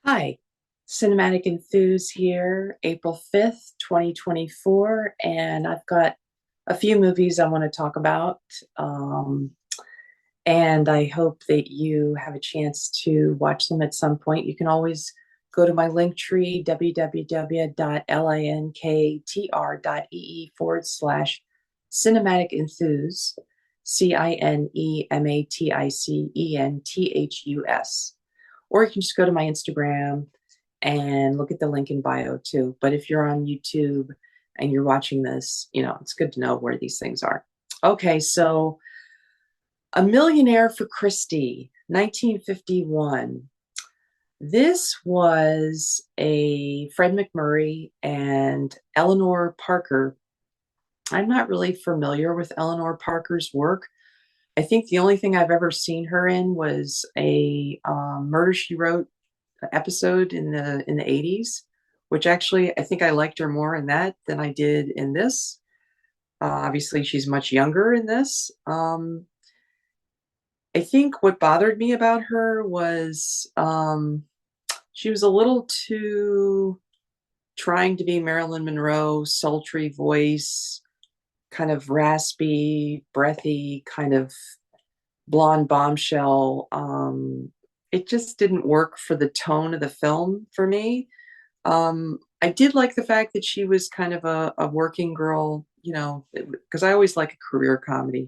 Hi, Cinematic Enthuse here, April 5th, 2024, and I've got a few movies I want to talk about. Um, and I hope that you have a chance to watch them at some point. You can always go to my link tree, www.linktr.ee/cinematic enthuse, CINEMATICENTHUS. Or you can just go to my Instagram and look at the link in bio too. But if you're on YouTube and you're watching this, it's good to know where these things are. Okay, so A Millionaire for Christie, 1951. This was a Fred MacMurray and Eleanor Parker. I'm not really familiar with Eleanor Parker's work. I think the only thing I've ever seen her in was a Murder She Wrote episode in the 80s, which actually I think I liked her more in that than I did in this. Obviously, she's much younger in this. I think what bothered me about her was she was a little too trying to be Marilyn Monroe, sultry voice, kind of raspy, breathy, kind of blonde bombshell. It just didn't work for the tone of the film for me. I did like the fact that she was kind of a working girl, because I always like a career comedy.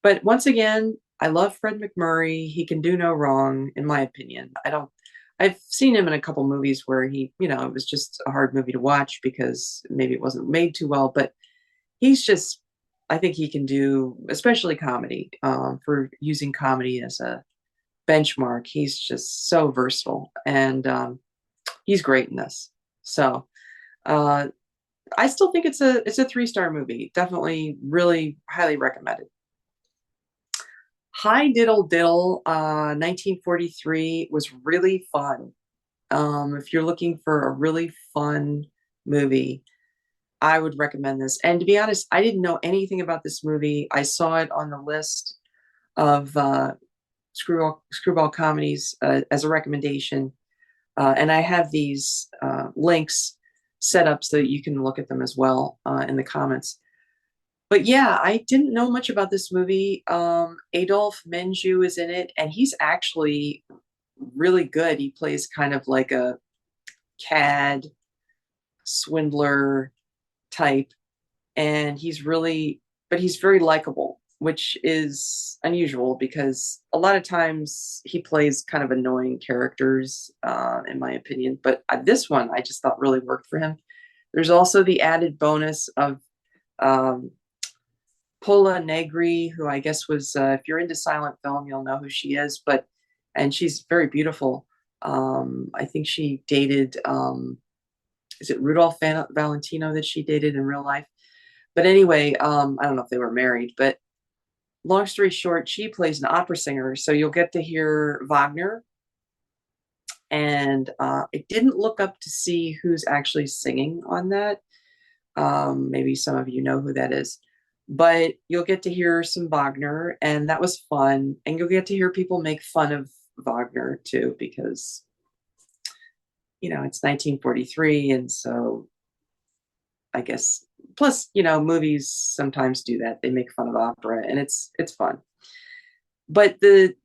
But once again, I love Fred MacMurray. He can do no wrong, in my opinion. I've seen him in a couple movies where it was just a hard movie to watch because maybe it wasn't made too well, but he's just, I think he can do, especially comedy, for using comedy as a benchmark. He's just so versatile, and he's great in this. So uh, I still think it's a 3-star movie. Definitely, really highly recommended. Hi Diddle Diddle, 1943 was really fun. If you're looking for a really fun movie, I would recommend this. And to be honest, I didn't know anything about this movie. I saw it on the list of screwball comedies as a recommendation, and I have these links set up so that you can look at them as well in the comments. But yeah, I didn't know much about this movie. Adolphe Menjou is in it, and he's actually really good. He plays kind of like a cad swindler type, and he's very likable, which is unusual because a lot of times he plays kind of annoying characters, in my opinion. But this one I just thought really worked for him. There's also the added bonus of um, Pola Negri, who I guess was, if you're into silent film, you'll know who she is, and she's very beautiful. I think she dated, is it Rudolph Valentino that she dated in real life? But anyway, I don't know if they were married, but long story short, she plays an opera singer. So you'll get to hear Wagner. And I didn't look up to see who's actually singing on that. Maybe some of you know who that is. But you'll get to hear some Wagner, and that was fun. And you'll get to hear people make fun of Wagner too, because it's 1943, and so I guess plus movies sometimes do that. They make fun of opera, and it's fun. But the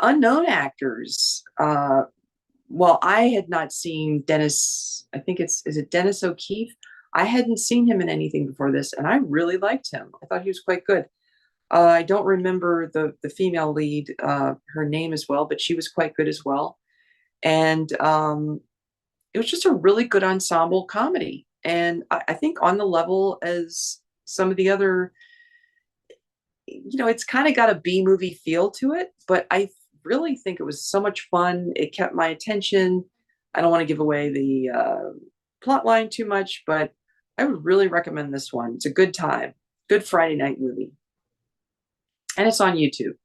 unknown actors, well, I had not seen Dennis. I think is it Dennis O'Keefe? I hadn't seen him in anything before this, and I really liked him. I thought he was quite good. I don't remember the female lead, her name as well, but she was quite good as well. And it was just a really good ensemble comedy, and I think on the level as some of the other, it's kind of got a B movie feel to it, but I really think it was so much fun. It kept my attention. I don't want to give away the plot line too much, but I would really recommend this one. It's a good time, good Friday night movie, and it's on YouTube.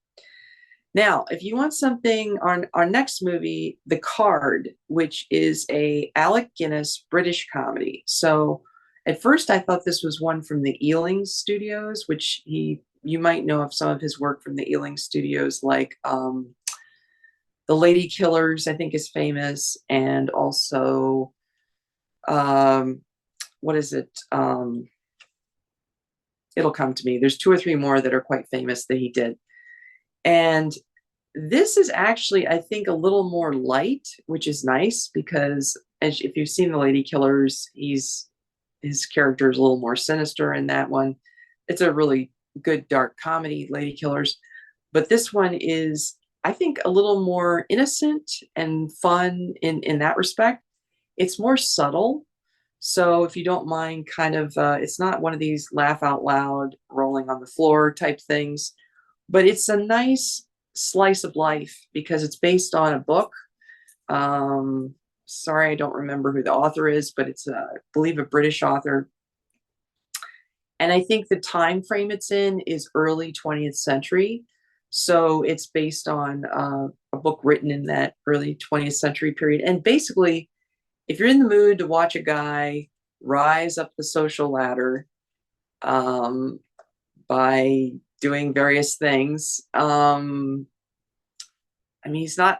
Now, if you want something, our next movie, The Card, which is a Alec Guinness British comedy. So at first I thought this was one from the Ealing Studios, which you might know of some of his work from the Ealing Studios, like The The Lady Killers, I think, is famous, and also um, what is it? It'll come to me. There's two or three more that are quite famous that he did. And this is actually, I think, a little more light, which is nice because as if you've seen The Lady Killers, his character is a little more sinister in that one. It's a really good dark comedy, Lady Killers. But this one is, I think, a little more innocent and fun in that respect. It's more subtle. So if you don't mind, kind of, it's not one of these laugh out loud, rolling on the floor type things, but it's a nice slice of life because it's based on a book. Sorry, I don't remember who the author is, but it's, I believe, a British author. And I think the time frame it's in is early 20th century. So it's based on a book written in that early 20th century period. And basically, if you're in the mood to watch a guy rise up the social ladder um, by doing various things, I mean, he's not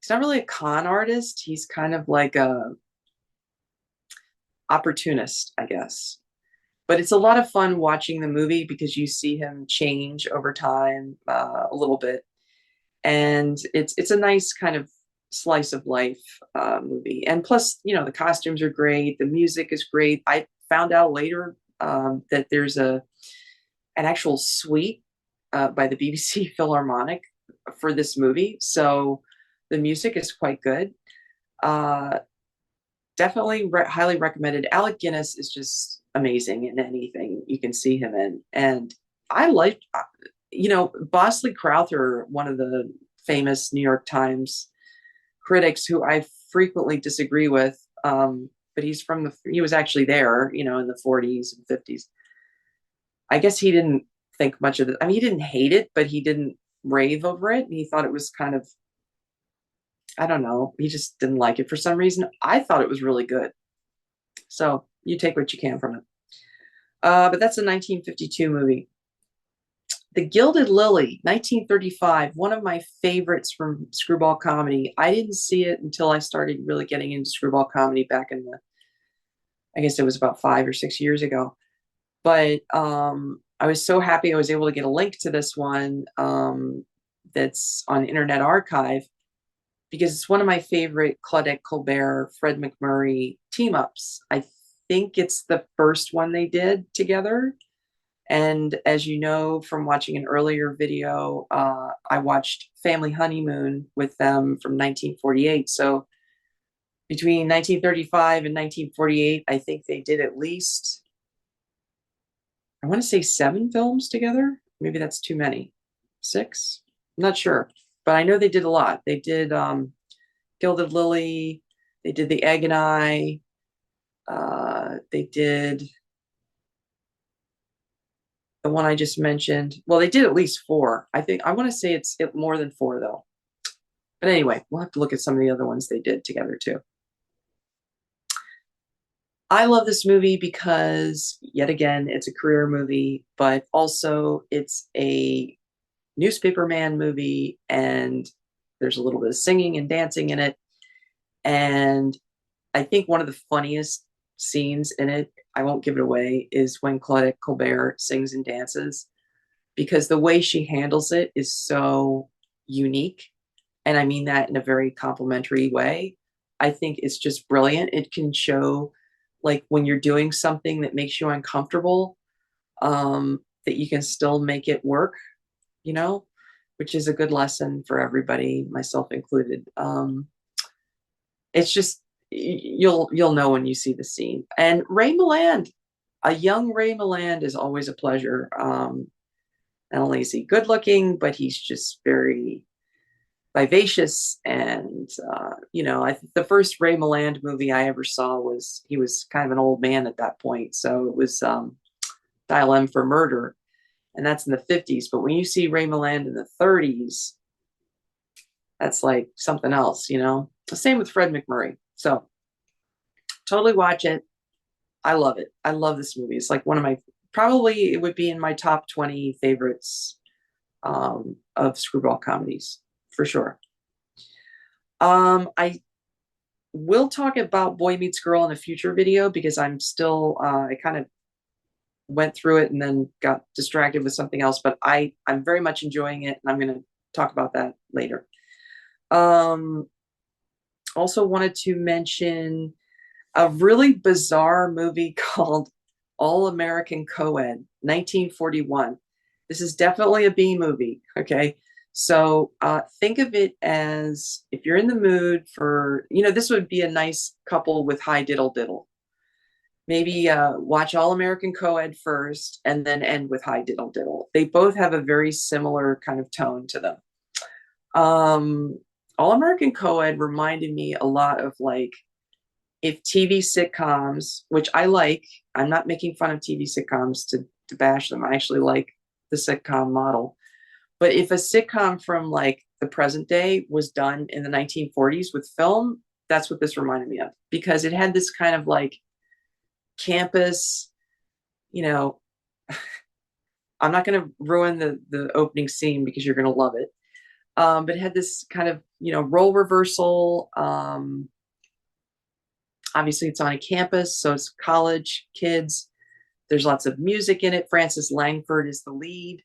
really a con artist. He's kind of like a opportunist, I guess. But it's a lot of fun watching the movie because you see him change over time a little bit, and it's a nice kind of slice of life movie. And plus, the costumes are great, the music is great. I found out later that there's an actual suite by the BBC Philharmonic for this movie, so the music is quite good. Uh, Definitely highly recommended. Alec Guinness is just amazing in anything you can see him in, and I like, Bosley Crowther, one of the famous New York Times critics, who I frequently disagree with. But he was actually there, in the 40s and 50s. I guess he didn't think much of it. I mean, he didn't hate it, but he didn't rave over it. And he thought it was kind of, I don't know, he just didn't like it for some reason. I thought it was really good. So you take what you can from it. But that's a 1952 movie. The Gilded Lily, 1935, one of my favorites from screwball comedy. I didn't see it until I started really getting into screwball comedy back I guess it was about 5 or 6 years ago. But I was so happy I was able to get a link to this one that's on Internet Archive because it's one of my favorite Claudette Colbert, Fred MacMurray team ups. I think it's the first one they did together. And as you know from watching an earlier video, I watched Family Honeymoon with them from 1948. So between 1935 and 1948, I think they did at least, I want to say 7 films together. Maybe that's too many. 6? I'm not sure. But I know they did a lot. They did Gilded Lily. They did The Egg and I. They did the one I just mentioned. Well, they did at least 4. I want to say it's more than 4 though. But anyway, we'll have to look at some of the other ones they did together too. I love this movie because, yet again, it's a career movie, but also it's a newspaperman movie, and there's a little bit of singing and dancing in it. And I think one of the funniest scenes in it, I won't give it away, is when Claudette Colbert sings and dances, because the way she handles it is so unique. And I mean that in a very complimentary way. I think it's just brilliant. It can show, like, when you're doing something that makes you uncomfortable, that you can still make it work, you know, which is a good lesson for everybody, myself included. It's just, you'll know when you see the scene. And Ray Milland, a young Ray Milland, is always a pleasure. Not only is he good looking, but he's just very vivacious. And the first Ray Milland movie I ever saw was, he was kind of an old man at that point, so it was Dial M for Murder, and that's in the 50s. But when you see Ray Milland in the 30s, that's like something else, The same with Fred MacMurray. So totally watch it. I love it. I love this movie. It's like one of my, probably it would be in my top 20 favorites of screwball comedies, for sure. I will talk about Boy Meets Girl in a future video because I'm still I kind of went through it and then got distracted with something else, but I'm very much enjoying it and I'm going to talk about that later. Um, Also wanted to mention a really bizarre movie called All American Co-ed, 1941. This is definitely a B movie, okay? So think of it as if you're in the mood for, this would be a nice couple with high diddle diddle. Maybe watch All American Co-ed first and then end with High Diddle Diddle. They both have a very similar kind of tone to them. All American Co-ed reminded me a lot of like if TV sitcoms, which I like, I'm not making fun of TV sitcoms to bash them. I actually like the sitcom model. But if a sitcom from like the present day was done in the 1940s with film, that's what this reminded me of because it had this kind of like campus, you know, I'm not going to ruin the opening scene because you're going to love it. But it had this kind of, role reversal. Obviously, it's on a campus, so it's college kids. There's lots of music in it. Frances Langford is the lead.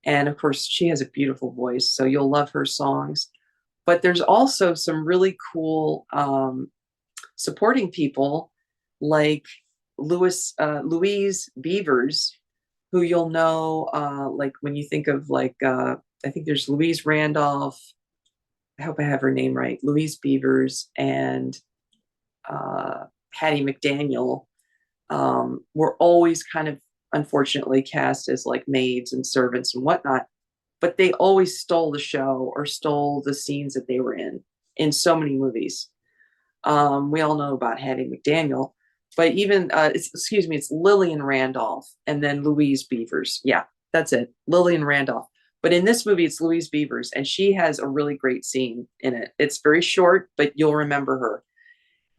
And of course, she has a beautiful voice, so you'll love her songs. But there's also some really cool supporting people like Louise Beavers, who you'll know, like when you think of like, I think there's Louise Randolph. I hope I have her name right. Louise Beavers and Hattie McDaniel were always kind of unfortunately cast as like maids and servants and whatnot, but they always stole the show or stole the scenes that they were in so many movies. We all know about Hattie McDaniel, but even it's Lillian Randolph and then Louise Beavers. Yeah, that's it, Lillian Randolph. But in this movie, it's Louise Beavers, and she has a really great scene in it. It's very short, but you'll remember her.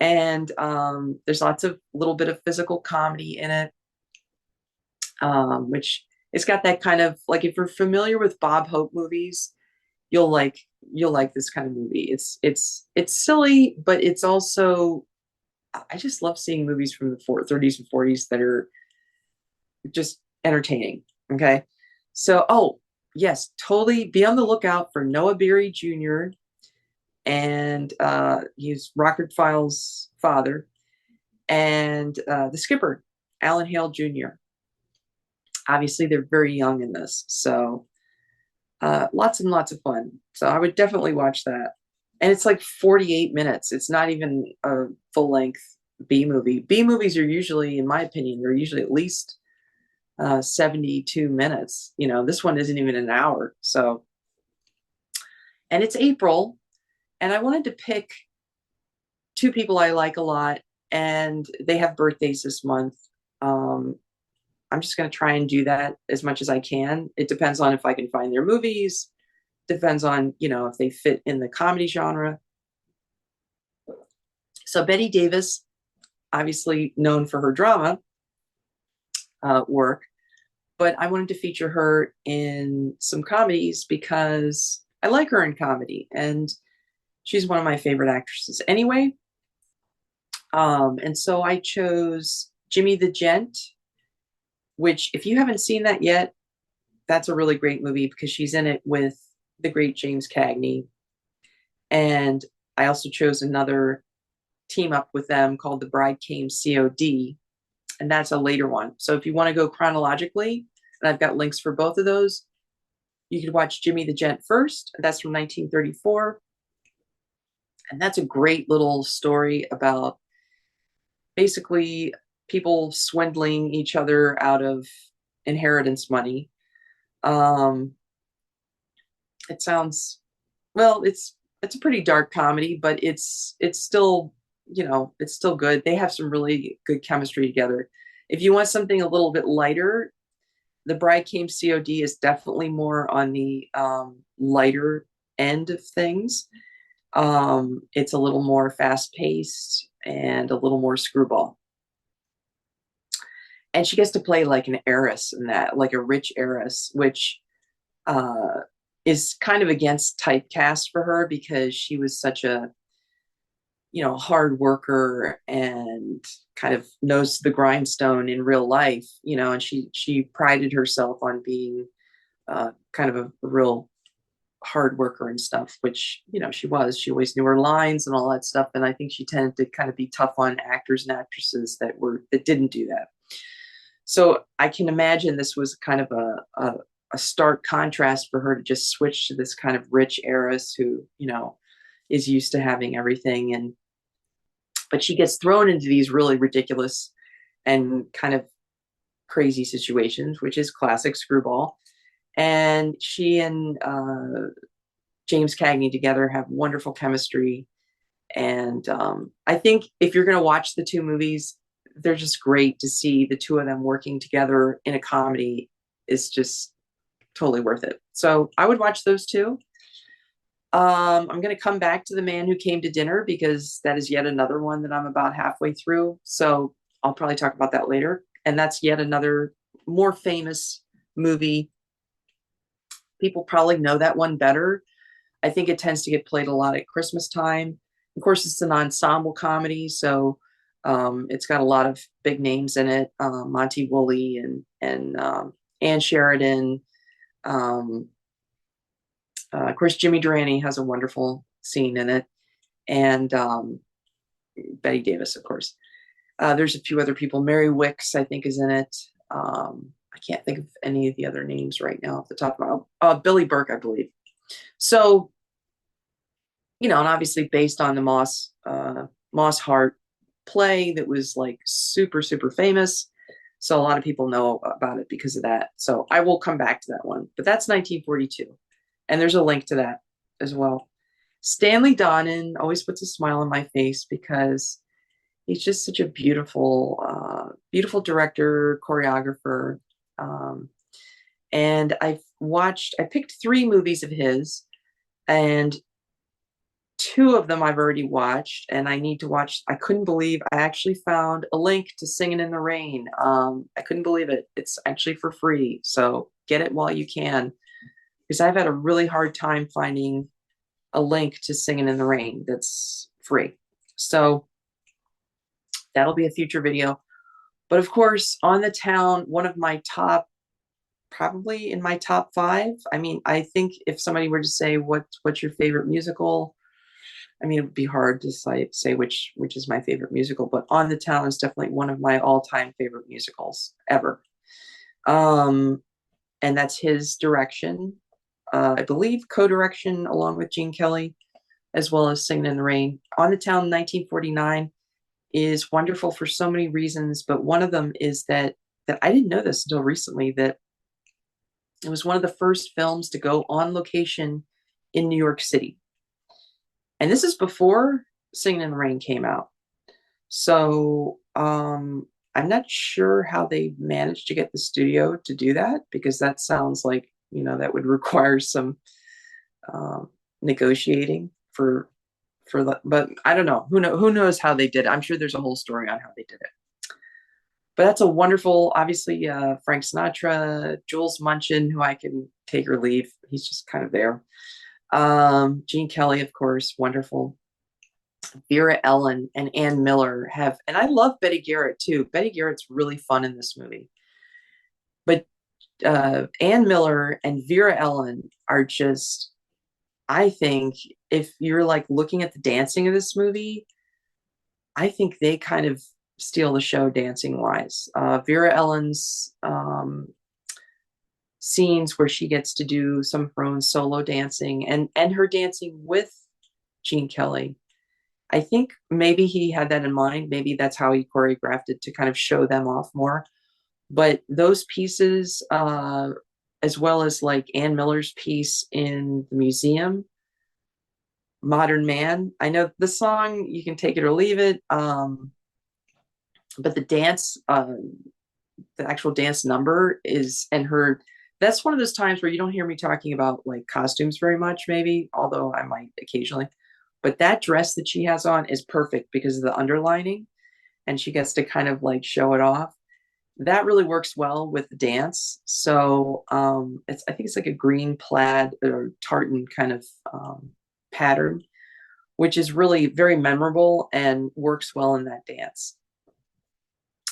And there's lots of little bit of physical comedy in it, which it's got that kind of like if you're familiar with Bob Hope movies, you'll like this kind of movie. It's silly, but it's also I just love seeing movies from the 30s and 40s that are just entertaining. Okay. So, oh, yes, totally be on the lookout for Noah Beery Jr. And he's Rockford Files' father, and the skipper, Alan Hale Jr. Obviously, they're very young in this. So, lots and lots of fun. So, I would definitely watch that. And it's like 48 minutes. It's not even a full length B movie. B movies are usually, in my opinion, they're usually at least 72 minutes. This one isn't even an hour. So, and it's April, and I wanted to pick two people I like a lot, and they have birthdays this month. I'm just going to try and do that as much as I can. It depends on if I can find their movies, depends on, if they fit in the comedy genre. So Bette Davis, obviously known for her drama work, but I wanted to feature her in some comedies because I like her in comedy and she's one of my favorite actresses anyway. And so I chose Jimmy the Gent, which if you haven't seen that yet, that's a really great movie because she's in it with the great James Cagney. And I also chose another team up with them called The Bride Came COD, and that's a later one. So if you want to go chronologically, and I've got links for both of those, you could watch Jimmy the Gent first. That's from 1934. And that's a great little story about basically people swindling each other out of inheritance money. It sounds, well, it's a pretty dark comedy, but it's still, it's still good. They have some really good chemistry together. If you want something a little bit lighter, The Bride Came COD is definitely more on the lighter end of things. It's a little more fast paced and a little more screwball. And she gets to play like an heiress in that, like a rich heiress, which is kind of against typecast for her because she was such a hard worker and kind of knows the grindstone in real life, and she prided herself on being kind of a real hard worker and stuff, which, she was. She always knew her lines and all that stuff. And I think she tended to kind of be tough on actors and actresses that didn't do that. So I can imagine this was kind of a stark contrast for her to just switch to this kind of rich heiress who, is used to having everything. But she gets thrown into these really ridiculous and kind of crazy situations, which is classic screwball. And she and James Cagney together have wonderful chemistry. And I think if you're going to watch the two movies, they're just great. To see the two of them working together in a comedy is just totally worth it. So I would watch those two. I'm going to come back to The Man Who Came to Dinner because that is yet another one that I'm about halfway through. So I'll probably talk about that later. And that's yet another more famous movie. People probably know that one better. I think it tends to get played a lot at Christmas time. Of course, it's an ensemble comedy, so it's got a lot of big names in it. Monty Woolley and Ann Sheridan. Of course, Jimmy Durante has a wonderful scene in it, and Betty Davis, of course. There's a few other people. Mary Wicks, I think, is in it. I can't think of any of the other names right now off the top of my Billy Burke, I believe. So, and obviously based on the Moss Hart play that was like super, super famous. So a lot of people know about it because of that. So I will come back to that one, but that's 1942. And there's a link to that as well. Stanley Donen always puts a smile on my face because he's just such a beautiful, beautiful director, choreographer. And I picked 3 movies of his, and 2 of them I've already watched, and I need to watch. I couldn't believe I actually found a link to Singing in the Rain. I couldn't believe it. It's actually for free, so get it while you can, because I've had a really hard time finding a link to Singing in the Rain that's free. So that'll be a future video. But of course, On the Town, one of my top, probably in my top 5. I mean, I think if somebody were to say what's your favorite musical, I mean, it would be hard to say which is my favorite musical, but On the Town is definitely one of my all-time favorite musicals ever. And that's his direction. I believe co-direction along with Gene Kelly, as well as Singing in the Rain. On the Town 1949 is wonderful for so many reasons, but one of them is that I didn't know this until recently, that it was one of the first films to go on location in New York City. And this is before Singing in the Rain came out. So I'm not sure how they managed to get the studio to do that, because that sounds like, that would require some negotiating but I don't know. Who knows how they did it? I'm sure there's a whole story on how they did it. But that's a wonderful, obviously, Frank Sinatra, Jules Munchin, who I can take or leave. He's just kind of there. Gene Kelly, of course, wonderful. Vera Ellen and Ann Miller and I love Betty Garrett too. Betty Garrett's really fun in this movie. But Ann Miller and Vera Ellen are just, I think, if you're like looking at the dancing of this movie, I think they kind of steal the show dancing wise. Vera Ellen's scenes where she gets to do some of her own solo dancing and her dancing with Gene Kelly. I think maybe he had that in mind. Maybe that's how he choreographed it, to kind of show them off more. But those pieces, as well as like Ann Miller's piece in the museum, Modern Man. I know the song, you can take it or leave it. But the dance, the actual dance number that's one of those times where you don't hear me talking about like costumes very much, maybe, although I might occasionally. But that dress that she has on is perfect because of the underlining, and she gets to kind of like show it off. That really works well with the dance. So I think it's like a green plaid or tartan kind of pattern which is really very memorable and works well in that dance.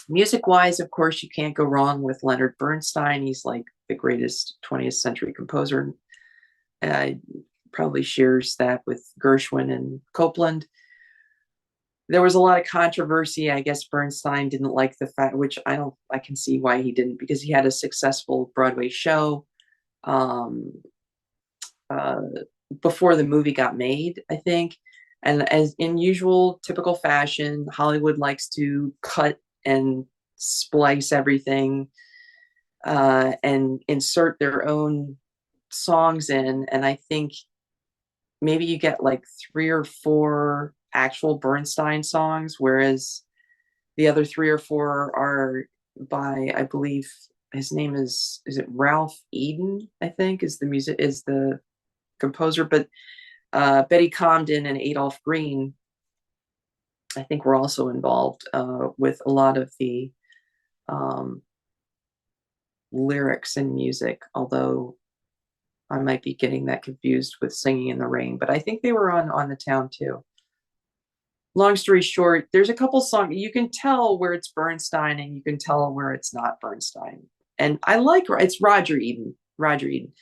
Music wise, of course, you can't go wrong with Leonard Bernstein. He's like the greatest 20th century composer. Probably shares that with Gershwin and Copland. There was a lot of controversy. I guess Bernstein didn't like the fact, which I can see why he didn't, because he had a successful Broadway show um, uh, before the movie got made, I think. And as in usual, typical fashion, Hollywood likes to cut and splice everything and insert their own songs in. And I think maybe you get like 3 or 4 actual Bernstein songs, whereas the other 3 or 4 are by, I believe his name is it Ralph Eden, I think, is the composer, but Betty Comden and Adolph Green, I think, were also involved with a lot of the um, lyrics and music, although I might be getting that confused with Singing in the Rain, but I think they were on the Town too. Long story short, there's a couple songs you can tell where it's Bernstein and you can tell where it's not Bernstein. And I like it's Roger Eden. Roger Eden.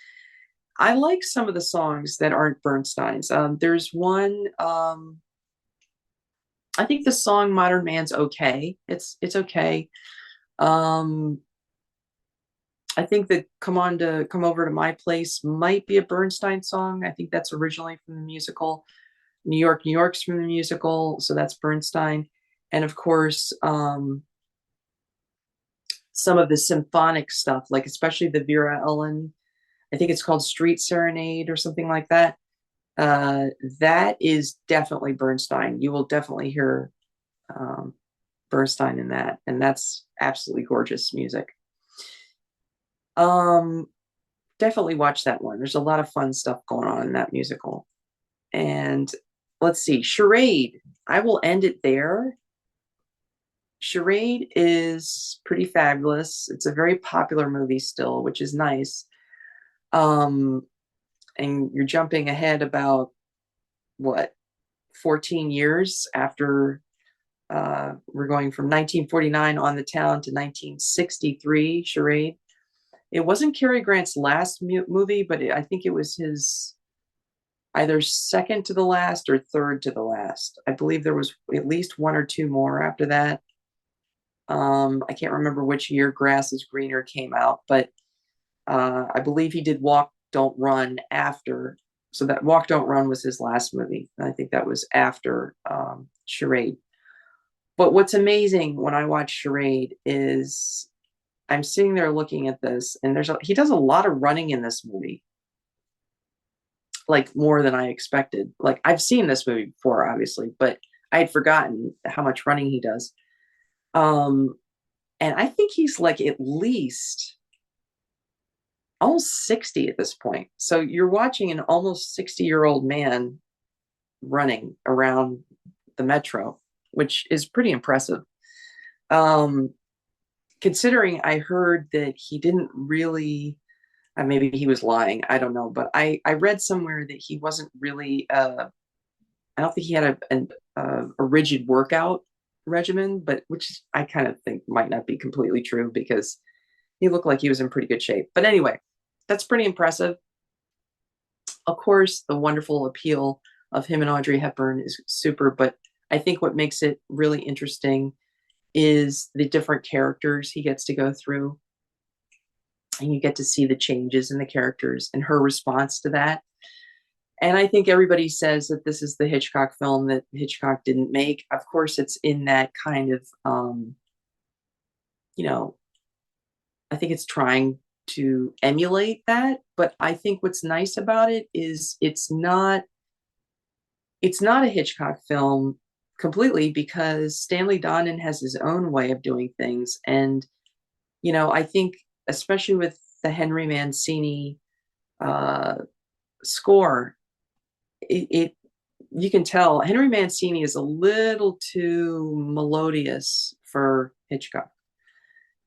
I like some of the songs that aren't Bernstein's. There's one. I think the song "Modern Man's" okay. It's okay. I think that "Come Over to My Place" might be a Bernstein song. I think that's originally from the musical. New York, New York's from the musical, so that's Bernstein. And of course, some of the symphonic stuff, like especially the Vera Ellen, I think it's called Street Serenade or something like that. That is definitely Bernstein. You will definitely hear Bernstein in that, and that's absolutely gorgeous music. Um, Definitely watch that one. There's a lot of fun stuff going on in that musical. And let's see, Charade. I will end it there. Charade is pretty fabulous. It's a very popular movie still, which is nice. And you're jumping ahead about what, 14 years after we're going from 1949 On the Town to 1963, Charade. It wasn't Cary Grant's last movie, but I think it was his either second to the last or third to the last. I believe there was at least 1 or 2 more after that. I can't remember which year Grass is Greener came out, but I believe he did Walk, Don't Run after. So that Walk, Don't Run was his last movie. I think that was after Charade. But what's amazing when I watch Charade is I'm sitting there looking at this, and he does a lot of running in this movie, like more than I expected. Like I've seen this movie before, obviously, but I had forgotten how much running he does. And I think he's like at least almost 60 at this point. So you're watching an almost 60-year-old man running around the metro, which is pretty impressive. Considering I heard that he didn't really, maybe he was lying, I don't know, but I read somewhere that he wasn't really, I don't think he had a rigid workout regimen, but which I kind of think might not be completely true because he looked like he was in pretty good shape. But anyway, that's pretty impressive. Of course, the wonderful appeal of him and Audrey Hepburn is super, but I think what makes it really interesting is the different characters he gets to go through. And you get to see the changes in the characters and her response to that. And I think everybody says that this is the Hitchcock film that Hitchcock didn't make. Of course, it's in that kind of, I think it's trying to emulate that. But I think what's nice about it is it's not a Hitchcock film completely, because Stanley Donen has his own way of doing things. And, I think especially with the Henry Mancini score, you can tell Henry Mancini is a little too melodious for Hitchcock.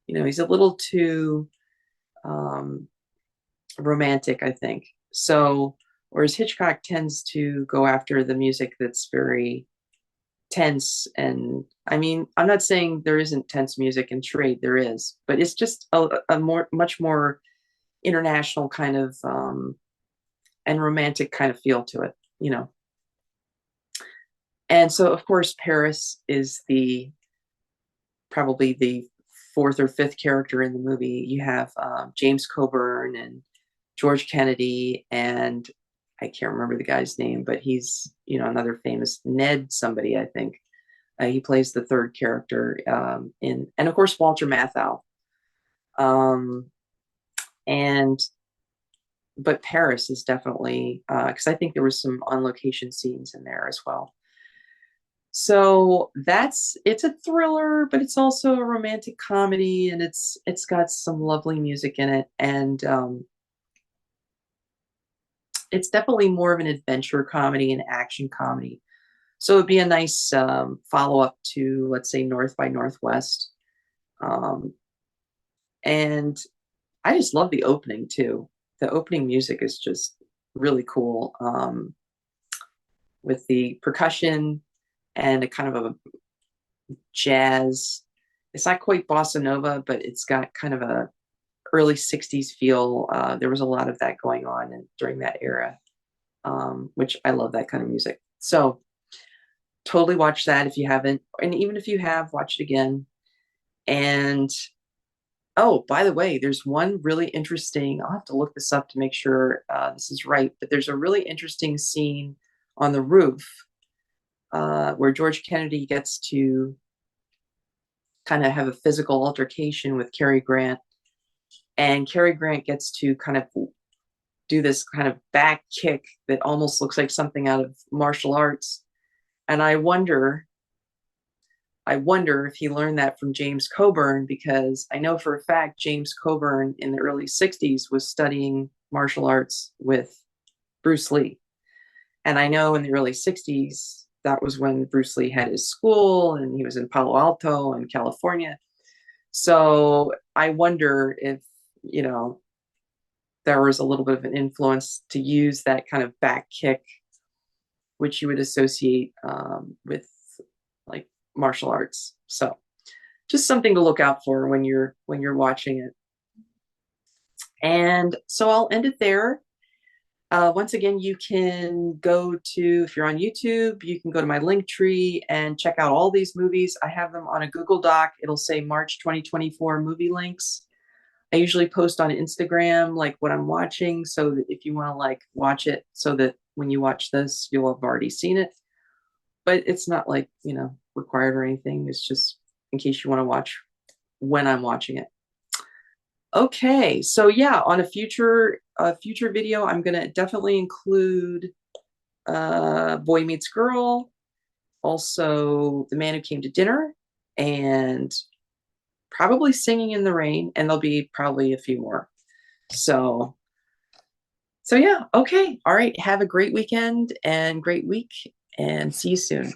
He's a little too romantic, I think. So Whereas Hitchcock tends to go after the music that's very tense. And I mean, I'm not saying there isn't tense music in Charade, there is, but it's just a much more international kind of and romantic kind of feel to it, you know. And so, of course, Paris is the probably the fourth or fifth character in the movie. You have James Coburn and George Kennedy, and I can't remember the guy's name, but he's, you know, another famous Ned somebody, I think. He plays the third character and of course Walter Matthau. Um, and but Paris is definitely because I think there was some on location scenes in there as well. So it's a thriller, but it's also a romantic comedy, and it's got some lovely music in it, and it's definitely more of an adventure comedy and action comedy. So it'd be a nice follow up to, let's say, North by Northwest. Um, and I just love the opening too. The opening music is just really cool with the percussion and a kind of a jazz. It's not quite bossa nova, but it's got kind of a early 60s feel. There was a lot of that going on during that era, which I love that kind of music. So totally watch that if you haven't. And even if you have, watch it again. And oh, by the way, there's one really interesting, I'll have to look this up to make sure this is right, but there's a really interesting scene on the roof where George Kennedy gets to kind of have a physical altercation with Cary Grant. And Cary Grant gets to kind of do this kind of back kick that almost looks like something out of martial arts. And I wonder if he learned that from James Coburn, because I know for a fact James Coburn in the early 60s was studying martial arts with Bruce Lee. And I know in the early 60s, that was when Bruce Lee had his school and he was in Palo Alto in California. So I wonder if, you know, there was a little bit of an influence to use that kind of back kick, which you would associate with like martial arts. So just something to look out for when you're watching it. And so I'll end it there. Once again, you can go to, if you're on YouTube, you can go to my link tree and check out all these movies. I have them on a Google Doc. It'll say March 2024 movie links. I usually post on Instagram like what I'm watching, so that if you want to like watch it, so that when you watch this, you'll have already seen it. But it's not like, you know, required or anything. It's just in case you want to watch when I'm watching it. Okay, so yeah, on a future video, I'm gonna definitely include Boy Meets Girl, also The Man Who Came to Dinner, and probably Singing in the Rain, and there'll be probably a few more. So yeah, okay, all right. Have a great weekend and great week, and see you soon.